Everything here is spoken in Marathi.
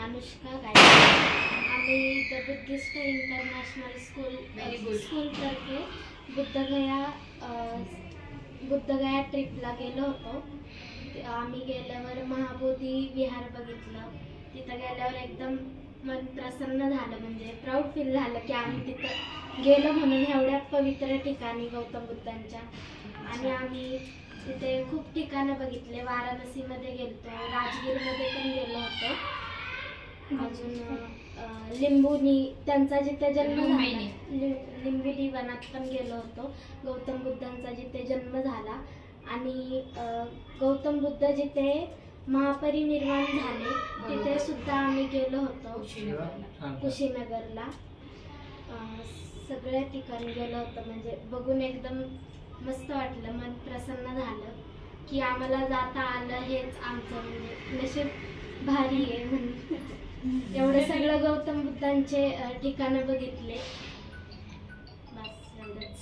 अनुष्का गायकवाड. आम्ही द बुद्धिस्ट इंटरनॅशनल स्कूलतर्फे बुद्धगया ट्रिपला गेलो होतो. आम्ही गेल्यावर महाबोधी विहार बघितलं. तिथं गेल्यावर एकदम मन प्रसन्न झालं, म्हणजे प्राऊड फील झालं की आम्ही तिथं गेलो म्हणून, एवढ्या पवित्र ठिकाणी गौतम बुद्धांच्या. आणि आम्ही तिथे खूप ठिकाणं बघितले. वाराणसीमध्ये गेलो, राजगीरमध्ये पण गेलो होतो. अजून लिंबुनी त्यांचा जिथे जन्म झाला, लिंबुनी वनात पण गेलो होतो. गौतम बुद्धांचा जिथे जन्म झाला आणि गौतम बुद्ध जिथे महापरिनिर्वाण झाले तिथे सुद्धा आम्ही गेलो होतो, कुशीनगरला. सगळ्या ठिकाणी गेलो होतो. म्हणजे बघून एकदम मस्त वाटलं, मन प्रसन्न झालं की आम्हाला जाता आलं. हेच आमचं म्हणजे नशीब भारी आहे म्हणून. एवढं सगळं गौतम बुद्धांचे ठिकाणं बघितले. बस एवढंच.